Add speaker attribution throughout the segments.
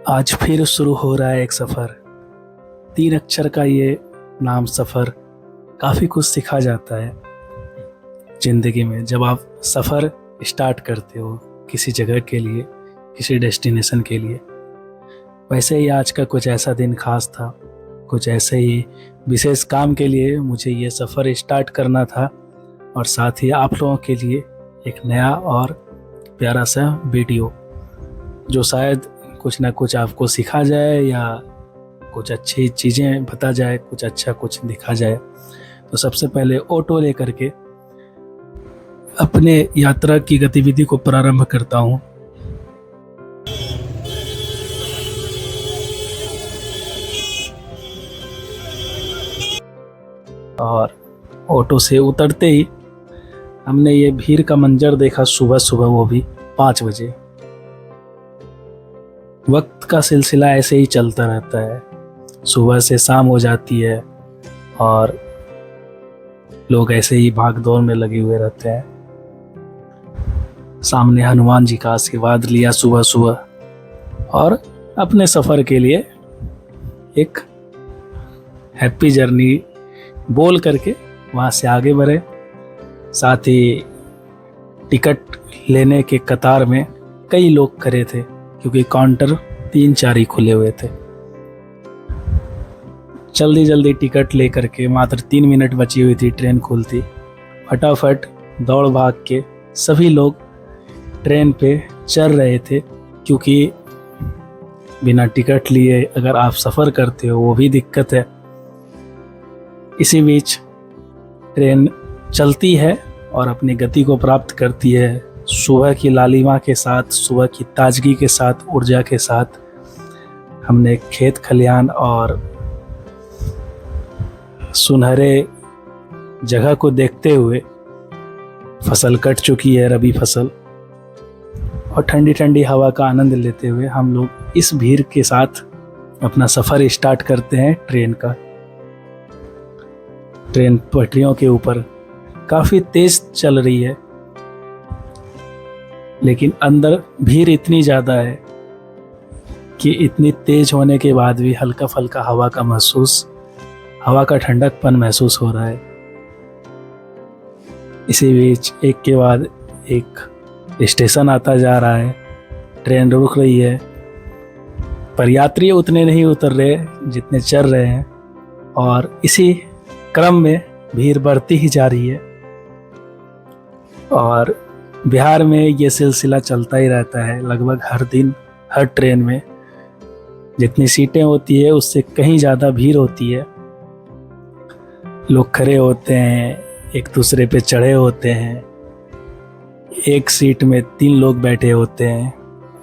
Speaker 1: आज फिर शुरू हो रहा है एक सफ़र। 3 अक्षर का ये नाम सफ़र काफ़ी कुछ सिखा जाता है ज़िंदगी में। जब आप सफ़र स्टार्ट करते हो किसी जगह के लिए, किसी डेस्टिनेशन के लिए, वैसे ही आज का कुछ ऐसा दिन खास था। कुछ ऐसे ही विशेष काम के लिए मुझे ये सफ़र स्टार्ट करना था और साथ ही आप लोगों के लिए एक नया और प्यारा सा वीडियो जो शायद कुछ ना कुछ आपको सिखा जाए या कुछ अच्छी चीज़ें बता जाए, कुछ अच्छा कुछ दिखा जाए। तो सबसे पहले ऑटो लेकर के अपने यात्रा की गतिविधि को प्रारंभ करता हूँ। और ऑटो से उतरते ही हमने ये भीड़ का मंजर देखा, सुबह सुबह, वो भी 5 बजे। वक्त का सिलसिला ऐसे ही चलता रहता है, सुबह से शाम हो जाती है और लोग ऐसे ही भाग दौड़ में लगे हुए रहते हैं। सामने हनुमान जी का आशीर्वाद लिया सुबह सुबह और अपने सफ़र के लिए एक हैप्पी जर्नी बोल करके वहाँ से आगे बढ़े। साथ ही टिकट लेने के कतार में कई लोग खड़े थे क्योंकि काउंटर 3-4 ही खुले हुए थे। जल्दी जल्दी टिकट ले करके, मात्र 3 मिनट बची हुई थी ट्रेन खुलती, फटाफट दौड़ भाग के सभी लोग ट्रेन पे चढ़ रहे थे क्योंकि बिना टिकट लिए अगर आप सफ़र करते हो वो भी दिक्कत है। इसी बीच ट्रेन चलती है और अपनी गति को प्राप्त करती है। सुबह की लालिमा के साथ, सुबह की ताजगी के साथ, ऊर्जा के साथ हमने खेत खलिहान और सुनहरे जगह को देखते हुए, फसल कट चुकी है, रबी फसल, और ठंडी ठंडी हवा का आनंद लेते हुए हम लोग इस भीड़ के साथ अपना सफ़र स्टार्ट करते हैं ट्रेन का। ट्रेन पटरियों के ऊपर काफ़ी तेज़ चल रही है, लेकिन अंदर भीड़ इतनी ज़्यादा है कि इतनी तेज़ होने के बाद भी हल्का फल्का हवा का ठंडकपन महसूस हो रहा है। इसी बीच एक के बाद एक स्टेशन आता जा रहा है, ट्रेन रुक रही है, पर यात्री उतने नहीं उतर रहे जितने चढ़ रहे हैं और इसी क्रम में भीड़ बढ़ती ही जा रही है। और बिहार में ये सिलसिला चलता ही रहता है। लगभग हर दिन हर ट्रेन में जितनी सीटें होती है उससे कहीं ज़्यादा भीड़ होती है। लोग खड़े होते हैं, एक दूसरे पे चढ़े होते हैं, एक सीट में 3 लोग बैठे होते हैं।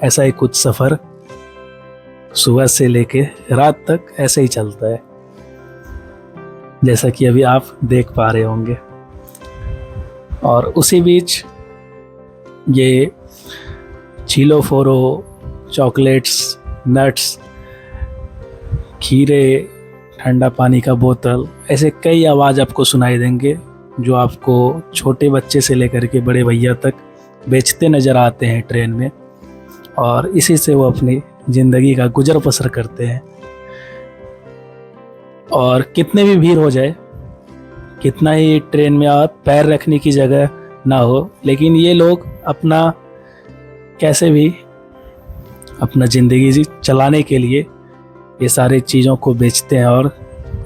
Speaker 1: ऐसा ही कुछ सफ़र सुबह से लेके रात तक ऐसे ही चलता है, जैसा कि अभी आप देख पा रहे होंगे। और उसी बीच ये चीलो फोरो, चॉकलेट्स, नट्स, खीरे, ठंडा पानी का बोतल, ऐसे कई आवाज़ आपको सुनाई देंगे जो आपको छोटे बच्चे से लेकर के बड़े भैया तक बेचते नज़र आते हैं ट्रेन में, और इसी से वो अपनी ज़िंदगी का गुजर बसर करते हैं। और कितने भी भीड़ हो जाए, कितना ही ट्रेन में आप पैर रखने की जगह ना हो, लेकिन ये लोग अपना कैसे भी अपना ज़िंदगी चलाने के लिए ये सारी चीज़ों को बेचते हैं और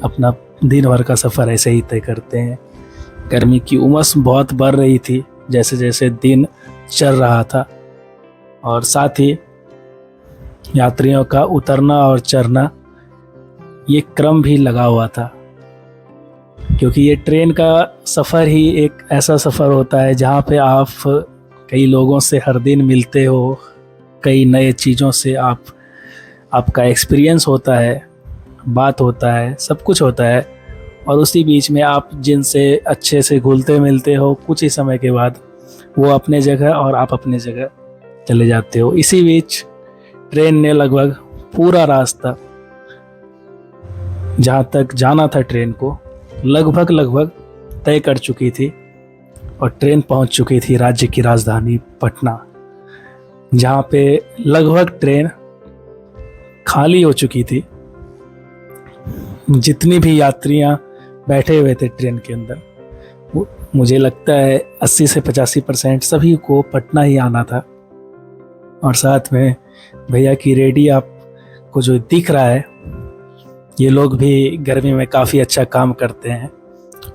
Speaker 1: अपना दिन भर का सफ़र ऐसे ही तय करते हैं। गर्मी की उमस बहुत बढ़ रही थी जैसे जैसे दिन चल रहा था, और साथ ही यात्रियों का उतरना और चढ़ना ये क्रम भी लगा हुआ था, क्योंकि ये ट्रेन का सफ़र ही एक ऐसा सफ़र होता है जहाँ पे आप कई लोगों से हर दिन मिलते हो, कई नए चीज़ों से आपका एक्सपीरियंस होता है, बात होता है, सब कुछ होता है। और उसी बीच में आप जिनसे अच्छे से घुलते मिलते हो, कुछ ही समय के बाद वो अपने जगह और आप अपने जगह चले जाते हो। इसी बीच ट्रेन ने लगभग पूरा रास्ता जहाँ तक जाना था ट्रेन को लगभग तय कर चुकी थी और ट्रेन पहुँच चुकी थी राज्य की राजधानी पटना, जहाँ पे लगभग ट्रेन खाली हो चुकी थी। जितनी भी यात्रियां बैठे हुए थे ट्रेन के अंदर, मुझे लगता है 80 से 85% सभी को पटना ही आना था। और साथ में भैया की रेडी आपको जो दिख रहा है, ये लोग भी गर्मी में काफ़ी अच्छा काम करते हैं,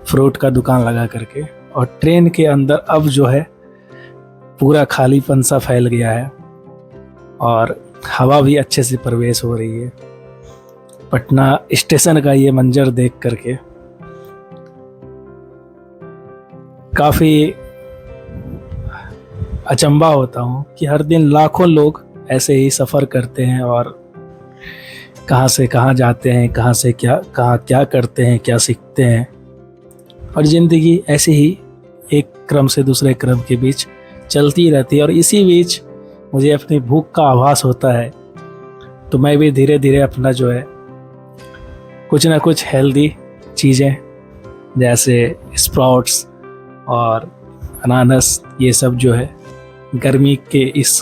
Speaker 1: फ्रूट का दुकान लगा करके। और ट्रेन के अंदर अब जो है पूरा खालीपन सा फैल गया है और हवा भी अच्छे से प्रवेश हो रही है। पटना स्टेशन का ये मंजर देख करके काफ़ी अचंभा होता हूँ कि हर दिन लाखों लोग ऐसे ही सफ़र करते हैं और कहाँ से कहाँ जाते हैं, कहाँ से कहाँ क्या करते हैं, क्या सीखते हैं। और ज़िंदगी ऐसे ही एक क्रम से दूसरे क्रम के बीच चलती रहती है। और इसी बीच मुझे अपनी भूख का आभास होता है, तो मैं भी धीरे धीरे अपना जो है कुछ ना कुछ हेल्दी चीज़ें जैसे स्प्राउट्स और अनानास, ये सब जो है गर्मी के इस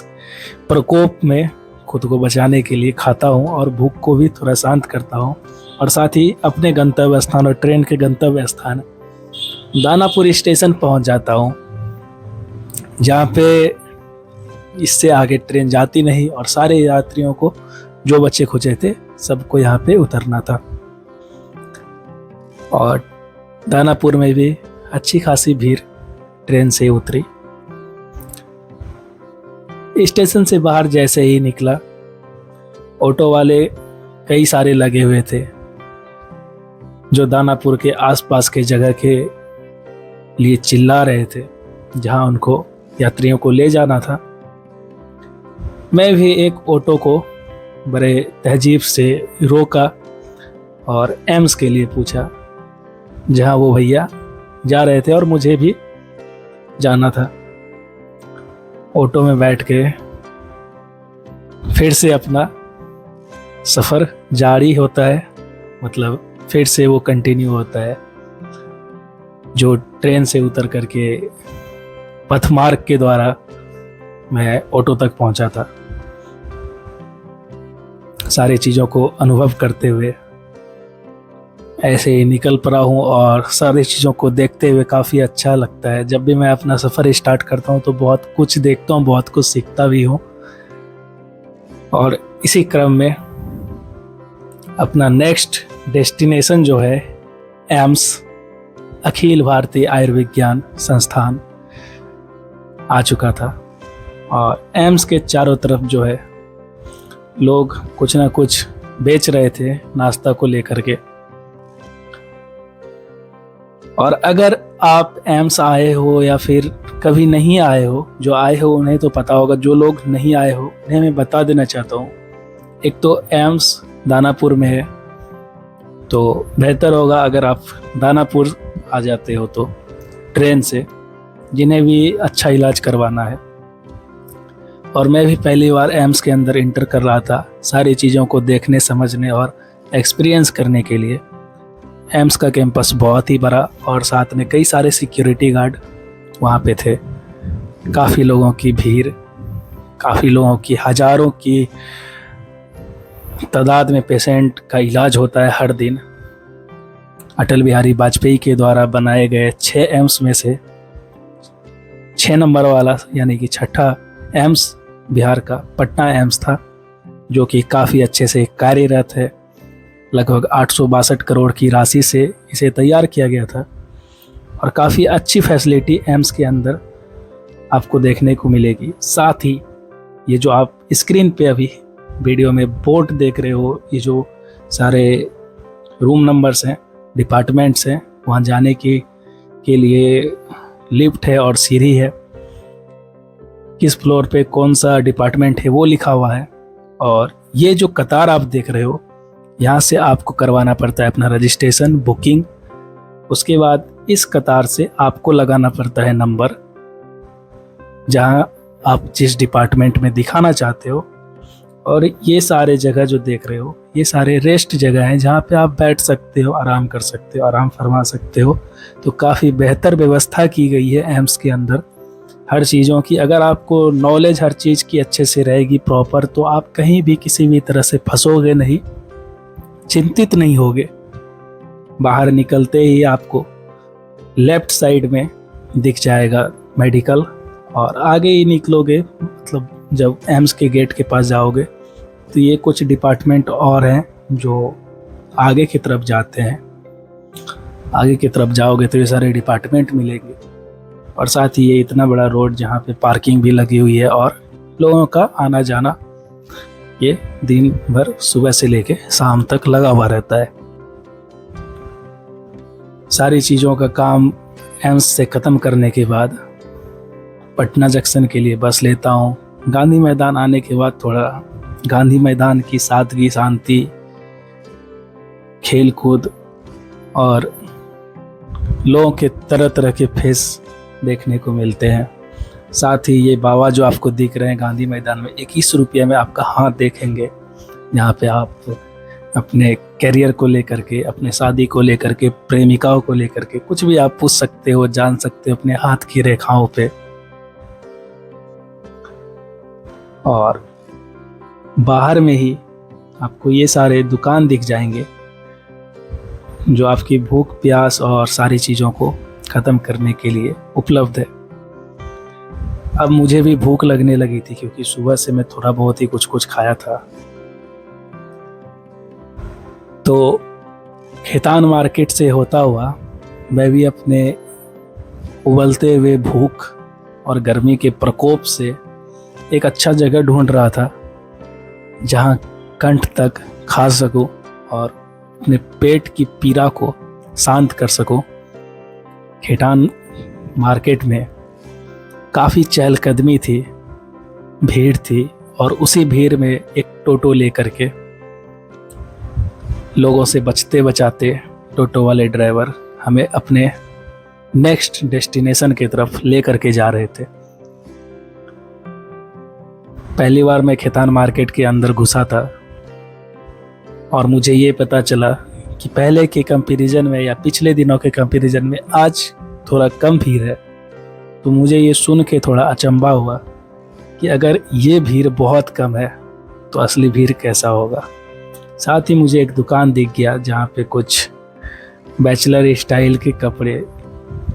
Speaker 1: प्रकोप में खुद को बचाने के लिए खाता हूँ और भूख को भी थोड़ा शांत करता हूँ। और साथ ही अपने गंतव्य स्थान और ट्रेन के गंतव्य स्थान दानापुर स्टेशन पहुँच जाता हूँ, जहाँ पे इससे आगे ट्रेन जाती नहीं और सारे यात्रियों को, जो बच्चे खुचे थे, सबको यहाँ पे उतरना था। और दानापुर में भी अच्छी खासी भीड़ ट्रेन से उतरी। स्टेशन से बाहर जैसे ही निकला, ऑटो वाले कई सारे लगे हुए थे जो दानापुर के आसपास के जगह के लिए चिल्ला रहे थे, जहां उनको यात्रियों को ले जाना था। मैं भी एक ऑटो को बड़े तहजीब से रोका और एम्स के लिए पूछा, जहां वो भैया जा रहे थे और मुझे भी जाना था। ऑटो में बैठ के फिर से अपना सफ़र जारी होता है, मतलब फिर से वो कंटिन्यू होता है जो ट्रेन से उतर करके पथमार्ग के द्वारा मैं ऑटो तक पहुंचा था। सारी चीज़ों को अनुभव करते हुए ऐसे ही निकल पड़ा हूँ और सारी चीज़ों को देखते हुए काफ़ी अच्छा लगता है। जब भी मैं अपना सफ़र स्टार्ट करता हूँ तो बहुत कुछ देखता हूँ, बहुत कुछ सीखता भी हूँ। और इसी क्रम में अपना नेक्स्ट डेस्टिनेशन जो है एम्स, अखिल भारतीय आयुर्विज्ञान संस्थान, आ चुका था। और एम्स के चारों तरफ जो है लोग कुछ ना कुछ बेच रहे थे नाश्ता को लेकर के। और अगर आप एम्स आए हो या फिर कभी नहीं आए हो, जो आए हो उन्हें तो पता होगा, जो लोग नहीं आए हो उन्हें मैं बता देना चाहता हूँ। एक तो एम्स दानापुर में है, तो बेहतर होगा अगर आप दानापुर आ जाते हो तो ट्रेन से, जिन्हें भी अच्छा इलाज करवाना है। और मैं भी पहली बार एम्स के अंदर इंटर कर रहा था, सारी चीज़ों को देखने, समझने और एक्सपीरियंस करने के लिए। एम्स का कैंपस बहुत ही बड़ा और साथ में कई सारे सिक्योरिटी गार्ड वहाँ पे थे। काफ़ी लोगों की भीड़, काफ़ी लोगों की, हज़ारों की तादाद में पेशेंट का इलाज होता है हर दिन। अटल बिहारी वाजपेयी के द्वारा बनाए गए 6 एम्स में से 6 नंबर वाला यानी कि छठा एम्स बिहार का पटना एम्स था, जो कि काफ़ी अच्छे से कार्यरत है। लगभग 862 करोड़ की राशि से इसे तैयार किया गया था और काफ़ी अच्छी फैसिलिटी एम्स के अंदर आपको देखने को मिलेगी। साथ ही ये जो आप स्क्रीन पे अभी वीडियो में बोर्ड देख रहे हो, ये जो सारे रूम नंबर्स हैं, डिपार्टमेंट्स हैं, वहाँ जाने के लिए लिफ्ट है और सीढ़ी है। किस फ्लोर पे कौन सा डिपार्टमेंट है वो लिखा हुआ है। और ये जो कतार आप देख रहे हो, यहाँ से आपको करवाना पड़ता है अपना रजिस्ट्रेशन, बुकिंग। उसके बाद इस कतार से आपको लगाना पड़ता है नंबर, जहाँ आप जिस डिपार्टमेंट में दिखाना चाहते हो। और ये सारे जगह जो देख रहे हो, ये सारे रेस्ट जगह हैं जहाँ पे आप बैठ सकते हो, आराम कर सकते हो, आराम फरमा सकते हो। तो काफ़ी बेहतर व्यवस्था की गई है एम्स के अंदर। हर चीज़ों की अगर आपको नॉलेज हर चीज़ की अच्छे से रहेगी प्रॉपर, तो आप कहीं भी किसी भी तरह से फंसोगे नहीं, चिंतित नहीं होगे। बाहर निकलते ही आपको लेफ्ट साइड में दिख जाएगा मेडिकल, और आगे ही निकलोगे, मतलब जब एम्स के गेट के पास जाओगे तो ये कुछ डिपार्टमेंट और हैं जो आगे की तरफ जाते हैं। आगे की तरफ जाओगे तो ये सारे डिपार्टमेंट मिलेंगे, और साथ ही ये इतना बड़ा रोड जहाँ पे पार्किंग भी लगी हुई है और लोगों का आना जाना ये दिन भर सुबह से लेके शाम तक लगा हुआ रहता है। सारी चीज़ों का काम एम्स से ख़त्म करने के बाद पटना जंक्शन के लिए बस लेता हूँ। गांधी मैदान आने के बाद थोड़ा गांधी मैदान की सादगी, शांति, खेल कूद और लोगों के तरह तरह के फेस देखने को मिलते हैं। साथ ही ये बाबा जो आपको दिख रहे हैं गांधी मैदान में, 21 रुपये में आपका हाथ देखेंगे, यहाँ पे आप अपने करियर को लेकर के, अपने शादी को लेकर के, प्रेमिकाओं को लेकर के कुछ भी आप पूछ सकते हो, जान सकते हो अपने हाथ की रेखाओं पे। और बाहर में ही आपको ये सारे दुकान दिख जाएंगे जो आपकी भूख प्यास और सारी चीज़ों को ख़त्म करने के लिए उपलब्ध है। अब मुझे भी भूख लगने लगी थी क्योंकि सुबह से मैं थोड़ा बहुत ही कुछ खाया था। तो खेतान मार्केट से होता हुआ मैं भी अपने उबलते हुए भूख और गर्मी के प्रकोप से एक अच्छा जगह ढूंढ रहा था जहां कंठ तक खा सकूं और अपने पेट की पीड़ा को शांत कर सकूं। खेतान मार्केट में काफ़ी चहलकदमी थी, भीड़ थी, और उसी भीड़ में एक टोटो लेकर के लोगों से बचते बचाते टोटो वाले ड्राइवर हमें अपने नेक्स्ट डेस्टिनेशन की तरफ ले करके जा रहे थे। पहली बार मैं खेतान मार्केट के अंदर घुसा था और मुझे ये पता चला कि पहले के कंपैरिजन में या पिछले दिनों के कंपैरिजन में आज थोड़ा कम भीड़ है। तो मुझे ये सुन के थोड़ा अचंभा हुआ कि अगर ये भीड़ बहुत कम है तो असली भीड़ कैसा होगा। साथ ही मुझे एक दुकान दिख गया जहाँ पे कुछ बैचलर स्टाइल के कपड़े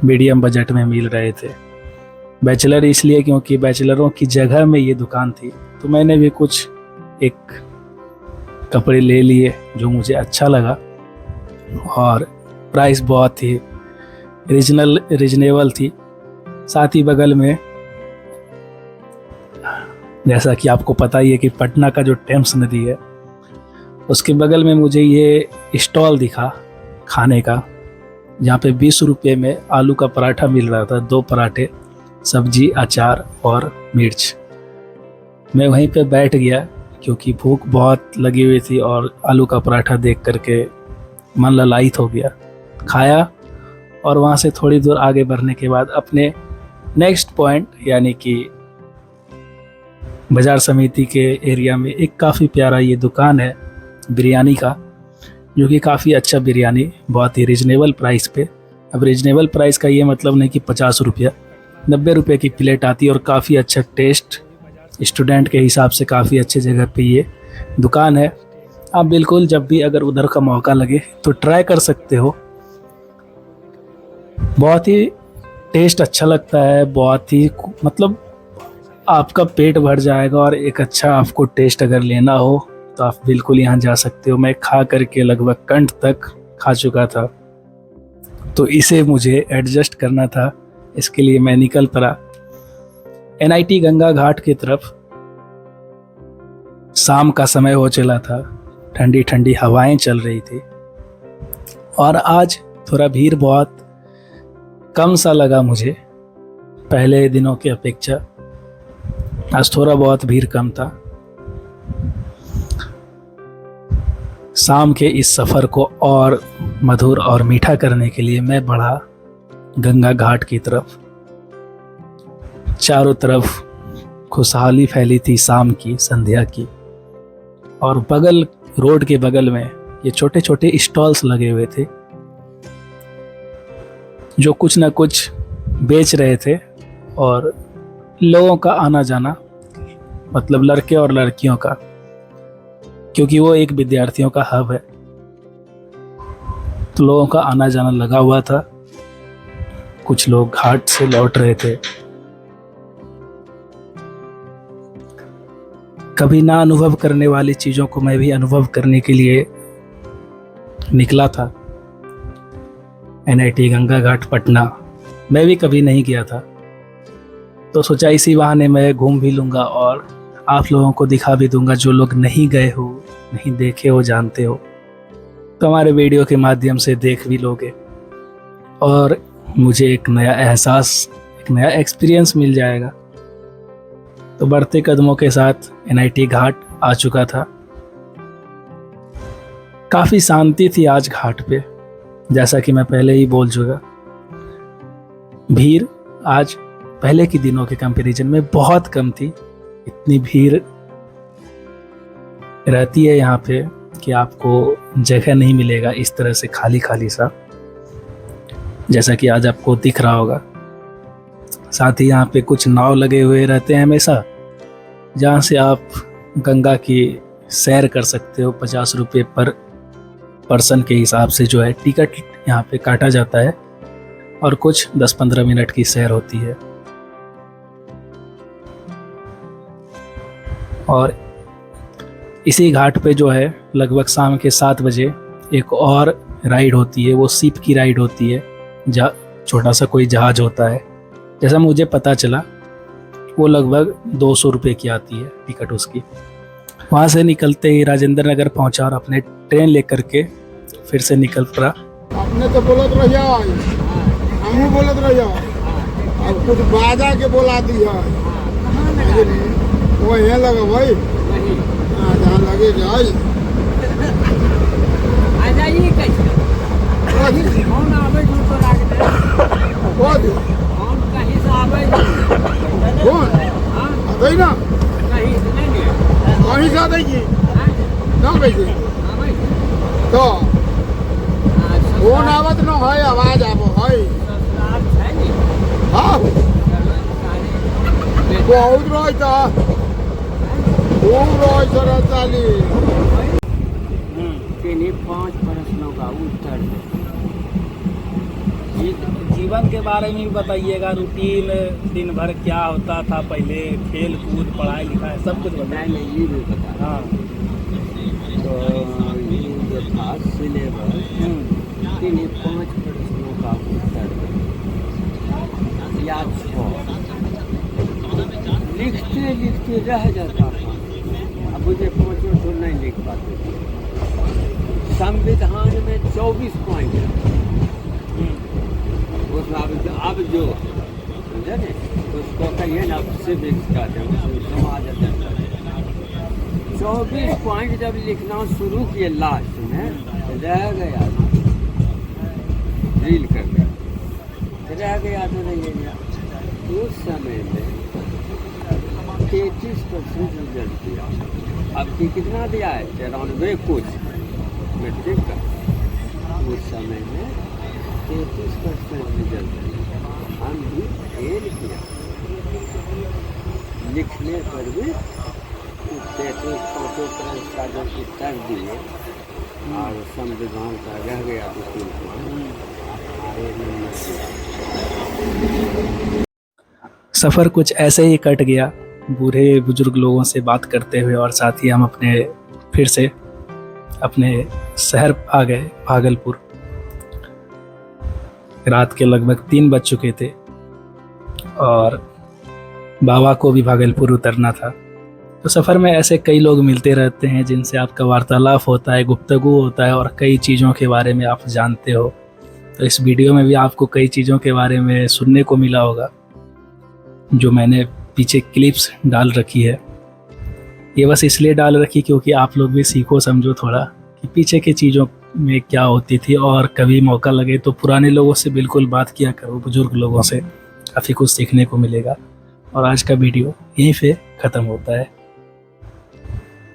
Speaker 1: मीडियम बजट में मिल रहे थे। बैचलर इसलिए क्योंकि बैचलरों की जगह में ये दुकान थी, तो मैंने भी कुछ एक कपड़े ले लिए जो मुझे अच्छा लगा और प्राइस बहुत ही रीजनेबल थी। साथ ही बगल में, जैसा कि आपको पता ही है कि पटना का जो टेम्स नदी है, उसके बगल में मुझे ये स्टॉल दिखा खाने का, जहाँ पे 20 रुपये में आलू का पराठा मिल रहा था, 2 पराठे, सब्जी, अचार और मिर्च। मैं वहीं पे बैठ गया क्योंकि भूख बहुत लगी हुई थी और आलू का पराठा देख करके मन ललायित हो गया। खाया और वहाँ से थोड़ी दूर आगे बढ़ने के बाद अपने नेक्स्ट पॉइंट यानी कि बाजार समिति के एरिया में एक काफ़ी प्यारा ये दुकान है बिरयानी का, जो कि काफ़ी अच्छा बिरयानी बहुत ही रीजनेबल प्राइस पे। अब रीजनेबल प्राइस का ये मतलब नहीं कि 50 रुपया, 90 रुपये की प्लेट आती है और काफ़ी अच्छा टेस्ट, स्टूडेंट के हिसाब से काफ़ी अच्छे जगह पे ये दुकान है। आप बिल्कुल जब भी अगर उधर का मौका लगे तो ट्राई कर सकते हो। बहुत ही टेस्ट अच्छा लगता है, बहुत ही मतलब आपका पेट भर जाएगा, और एक अच्छा आपको टेस्ट अगर लेना हो तो आप बिल्कुल यहाँ जा सकते हो। मैं खा करके लगभग कंठ तक खा चुका था, तो इसे मुझे एडजस्ट करना था, इसके लिए मैं निकल पड़ा NIT गंगा घाट की तरफ। शाम का समय हो चला था, ठंडी ठंडी हवाएं चल रही थी और आज थोड़ा भीड़ बहुत कम सा लगा मुझे पहले दिनों की अपेक्षा। आज थोड़ा बहुत भीड़ कम था। शाम के इस सफ़र को और मधुर और मीठा करने के लिए मैं बढ़ा गंगा घाट की तरफ। चारों तरफ खुशहाली फैली थी शाम की, संध्या की, और रोड के बगल में ये छोटे छोटे स्टॉल्स लगे हुए थे जो कुछ ना कुछ बेच रहे थे और लोगों का आना जाना, मतलब लड़के और लड़कियों का, क्योंकि वो एक विद्यार्थियों का हब है, तो लोगों का आना जाना लगा हुआ था। कुछ लोग घाट से लौट रहे थे। कभी ना अनुभव करने वाली चीज़ों को मैं भी अनुभव करने के लिए निकला था। NIT गंगा घाट पटना मैं भी कभी नहीं गया था, तो सोचा इसी बहाने मैं घूम भी लूँगा और आप लोगों को दिखा भी दूंगा, जो लोग नहीं गए हो, नहीं देखे हो, जानते हो, तो हमारे वीडियो के माध्यम से देख भी लोगे और मुझे एक नया एहसास, एक नया एक्सपीरियंस मिल जाएगा। तो बढ़ते कदमों के साथ NIT घाट आ चुका था। काफ़ी शांति थी आज घाट पे, जैसा कि मैं पहले ही बोल चुका। भीड़ आज पहले के दिनों के कंपैरिजन में बहुत कम थी। इतनी भीड़ रहती है यहाँ पे कि आपको जगह नहीं मिलेगा इस तरह से खाली खाली सा, जैसा कि आज आपको दिख रहा होगा। साथ ही यहाँ पे कुछ नाव लगे हुए रहते हैं हमेशा, जहाँ से आप गंगा की सैर कर सकते हो। 50 रुपये पर पर्सन के हिसाब से जो है टिकट यहाँ पे काटा जाता है और कुछ 10-15 मिनट की सैर होती है। और इसी घाट पे जो है लगभग शाम के 7 बजे एक और राइड होती है, वो शिप की राइड होती है, जहाँ छोटा सा कोई जहाज़ होता है। जैसा मुझे पता चला वो लगभग 200 रुपये की आती है टिकट उसकी। वहाँ से निकलते ही राजेंद्र नगर पहुँचा और अपने ट्रेन लेकर के फिर से निकल पड़ा।
Speaker 2: आपने तो बोलत रहिया, हमहू बोलत रहिया, अब कुछ बाजा के बोला दिया। वो यहाँ लगा भाई, जहाँ लगे जाए
Speaker 3: कौन आवे तो लागते
Speaker 2: कौन
Speaker 3: कहीं से आवे
Speaker 2: कौन अतई ना
Speaker 3: कहीं से नहीं
Speaker 2: कहीं से अतई जी ना कैसे
Speaker 3: आवे
Speaker 2: तो कौन आवत न है, आवाज आबो है।
Speaker 3: ससुराल है नहीं
Speaker 2: हाँ बहुत रहता, खूब रह चाली।
Speaker 3: किन्हीं 5 प्रश्नों का उत्तर
Speaker 1: जीवन के बारे में भी बताइएगा। रूटीन दिन भर क्या होता था पहले, खेल कूद, पढ़ाई लिखाई, सब कुछ बताइए।
Speaker 3: मैं ये भी बता।
Speaker 1: हाँ,
Speaker 3: तो ये जो था सिलेबस, किन्हीं 5 प्रश्नों का उत्तर या 6 लिखते लिखते रह जाता था। अब मुझे 5 तो नहीं लिख पाते। संविधान में 24 पॉइंट है, उसमें अब जो समझे न, उसको कहिए ना सिविक्स का, समाज अध्ययन। 24 पॉइंट जब लिखना शुरू किए लास्ट में रह गया, रील कर गया, रह गया तो नहीं गया। उस समय में 33% रिजल्ट दिया। अब की कितना दिया है? 93 कुछ मैट्रिक का। उस समय में 33% रिजल्ट दिया। हम भी फेल किया, लिखने पर भी 33 का जो उत्तर दिए और संविधान का रह गया तो
Speaker 1: सफ़र कुछ ऐसे ही कट गया, बूढ़े बुजुर्ग लोगों से बात करते हुए, और साथ ही हम फिर से अपने शहर आ गए भागलपुर। रात के लगभग 3 बज चुके थे और बाबा को भी भागलपुर उतरना था। तो सफ़र में ऐसे कई लोग मिलते रहते हैं जिनसे आपका वार्तालाप होता है, गुफ्तगू होता है और कई चीज़ों के बारे में आप जानते हो। तो इस वीडियो में भी आपको कई चीज़ों के बारे में सुनने को मिला होगा, जो मैंने पीछे क्लिप्स डाल रखी है। ये बस इसलिए डाल रखी क्योंकि आप लोग भी सीखो समझो थोड़ा कि पीछे की चीज़ों में क्या होती थी, और कभी मौका लगे तो पुराने लोगों से बिल्कुल बात किया करो, बुजुर्ग लोगों से, काफ़ी कुछ सीखने को मिलेगा। और आज का वीडियो यहीं पे ख़त्म होता है।